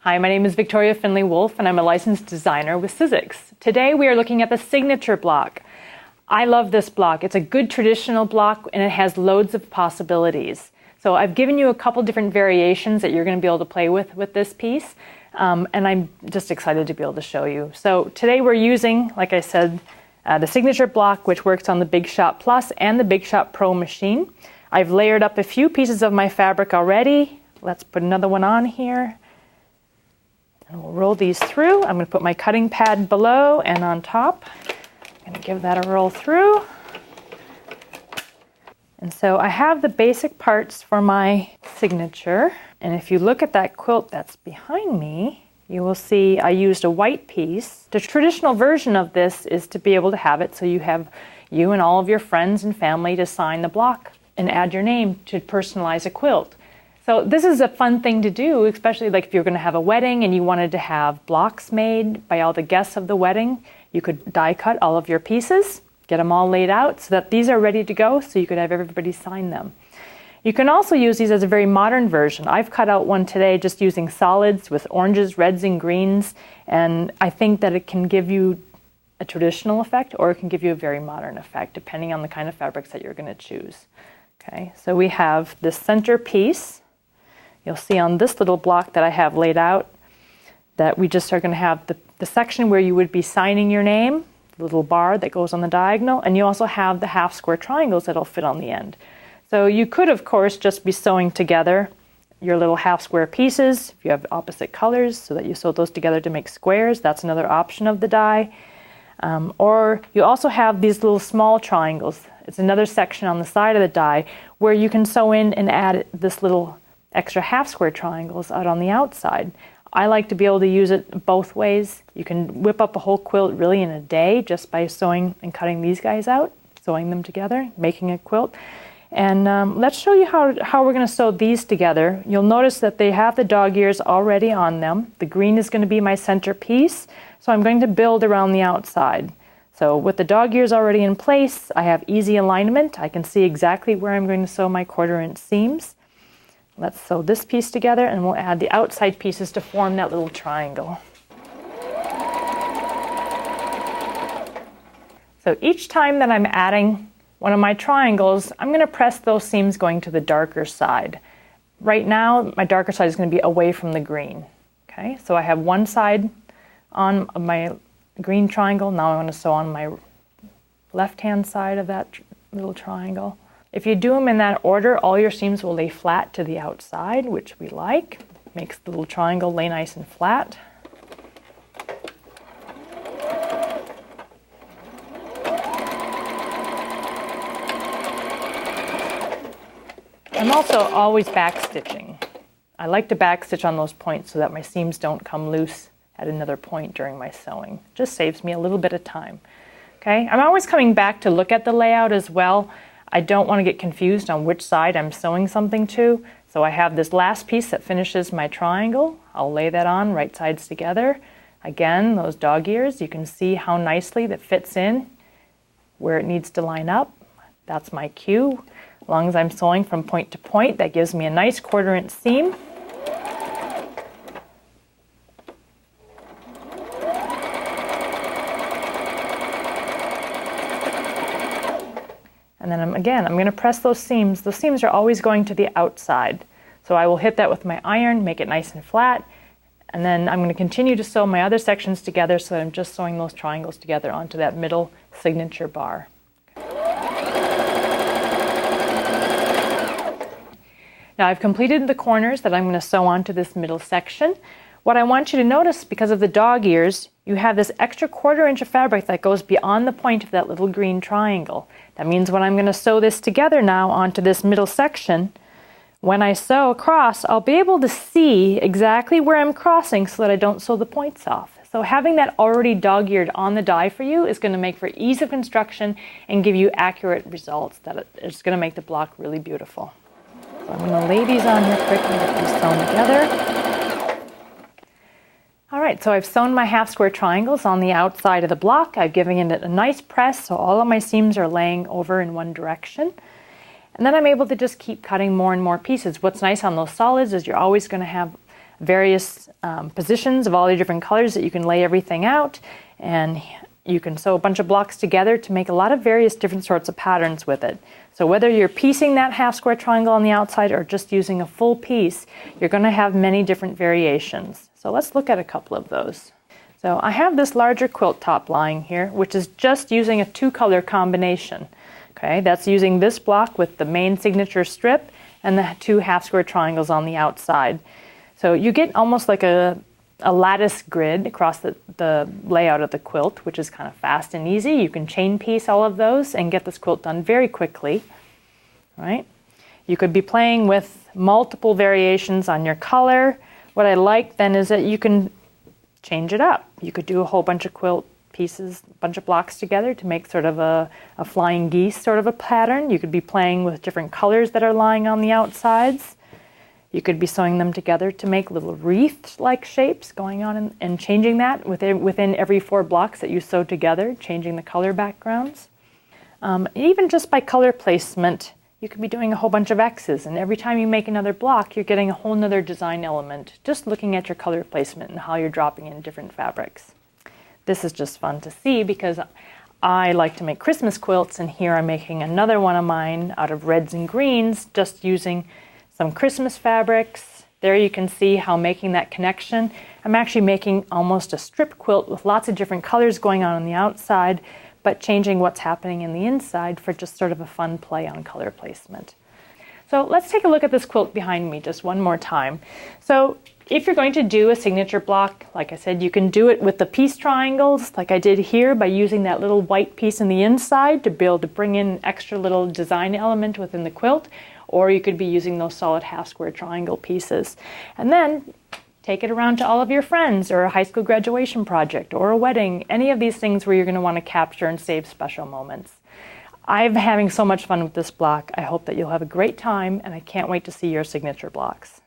Hi, my name is Findlay Wolfe and I'm a licensed designer with Sizzix. Today we are looking at the signature block. I love this block. It's a good traditional block and it has loads of possibilities. So I've given you a couple different variations that you're going to be able to play with this piece. And I'm just excited to be able to show you. So today we're using, like I said, the signature block, which works on the Big Shot Plus and the Big Shot Pro machine. I've layered up a few pieces of my fabric already. Let's put another one on here. And we'll roll these through. I'm going to put my cutting pad below and on top. I'm going to give that a roll through. And so I have the basic parts for my signature. And if you look at that quilt that's behind me, you will see I used a white piece. The traditional version of this is to be able to have it so you have you and all of your friends and family to sign the block and add your name to personalize a quilt. So this is a fun thing to do, especially like if you're going to have a wedding and you wanted to have blocks made by all the guests of the wedding. You could die cut all of your pieces, get them all laid out so that these are ready to go so you could have everybody sign them. You can also use these as a very modern version. I've cut out one today just using solids with oranges, reds, and greens, and I think that it can give you a traditional effect or it can give you a very modern effect depending on the kind of fabrics that you're going to choose. Okay, so we have this centerpiece. You'll see on this little block that I have laid out that we just are going to have the section where you would be signing your name, the little bar that goes on the diagonal, and you also have the half square triangles that'll fit on the end. So you could, of course, just be sewing together your little half square pieces if you have opposite colors so that you sew those together to make squares. That's another option of the die. Or you also have these little small triangles. It's another section on the side of the die where you can sew in and add this little extra half square triangles out on the outside. I like to be able to use it both ways. You can whip up a whole quilt really in a day just by sewing and cutting these guys out, sewing them together, making a quilt. And let's show you how we're going to sew these together. You'll notice that they have the dog ears already on them. The green is going to be my centerpiece, so I'm going to build around the outside. So with the dog ears already in place, I have easy alignment. I can see exactly where I'm going to sew my 1/4 inch seams. Let's sew this piece together and we'll add the outside pieces to form that little triangle. So each time that I'm adding one of my triangles, I'm going to press those seams going to the darker side. Right now, my darker side is going to be away from the green. Okay, so I have one side on my green triangle. Now I want to sew on my left-hand side of that little triangle. If you do them in that order, all your seams will lay flat to the outside, which we like. Makes the little triangle lay nice and flat. I'm also always back stitching. I like to back stitch on those points so that my seams don't come loose at another point during my sewing. Just saves me a little bit of time. Okay, I'm always coming back to look at the layout as well. I don't want to get confused on which side I'm sewing something to. So I have this last piece that finishes my triangle. I'll lay that on right sides together. Again, those dog ears, you can see how nicely that fits in where it needs to line up. That's my cue. As long as I'm sewing from point to point, that gives me a nice 1/4 inch seam. And then I'm going to press those seams. The seams are always going to the outside. So I will hit that with my iron, make it nice and flat. And then I'm going to continue to sew my other sections together so that I'm just sewing those triangles together onto that middle signature bar. Now I've completed the corners that I'm going to sew onto this middle section. What I want you to notice, because of the dog ears, you have this extra 1/4 inch of fabric that goes beyond the point of that little green triangle. That means when I'm going to sew this together now onto this middle section, when I sew across, I'll be able to see exactly where I'm crossing so that I don't sew the points off. So having that already dog-eared on the die for you is going to make for ease of construction and give you accurate results. That is going to make the block really beautiful. So I'm going to lay these on here quick and get these sewn together. All right, so I've sewn my half square triangles on the outside of the block. I've given it a nice press so all of my seams are laying over in one direction. And then I'm able to just keep cutting more and more pieces. What's nice on those solids is you're always going to have various positions of all the different colors that you can lay everything out, and you can sew a bunch of blocks together to make a lot of various different sorts of patterns with it. So whether you're piecing that half square triangle on the outside or just using a full piece, you're going to have many different variations. So let's look at a couple of those. So I have this larger quilt top lying here, which is just using a 2-color combination. Okay, that's using this block with the main signature strip and the 2 half square triangles on the outside. So you get almost like a lattice grid across the layout of the quilt, which is kind of fast and easy. You can chain piece all of those and get this quilt done very quickly. Right? You could be playing with multiple variations on your color. What I like then is that you can change it up. You could do a whole bunch of quilt pieces, a bunch of blocks together to make sort of a flying geese sort of a pattern. You could be playing with different colors that are lying on the outsides. You could be sewing them together to make little wreath-like shapes going on and changing that within every 4 blocks that you sew together, changing the color backgrounds. Even just by color placement, you could be doing a whole bunch of X's, and every time you make another block, you're getting a whole nother design element, just looking at your color placement and how you're dropping in different fabrics. This is just fun to see because I like to make Christmas quilts, and here I'm making another one of mine out of reds and greens, just using some Christmas fabrics. There you can see how making that connection. I'm actually making almost a strip quilt with lots of different colors going on the outside, but changing what's happening in the inside for just sort of a fun play on color placement. So let's take a look at this quilt behind me just one more time. So if you're going to do a signature block, like I said, you can do it with the piece triangles like I did here by using that little white piece in the inside to be able to bring in an extra little design element within the quilt, or you could be using those solid half square triangle pieces. And then take it around to all of your friends, or a high school graduation project, or a wedding, any of these things where you're going to want to capture and save special moments. I'm having so much fun with this block. I hope that you'll have a great time, and I can't wait to see your signature blocks.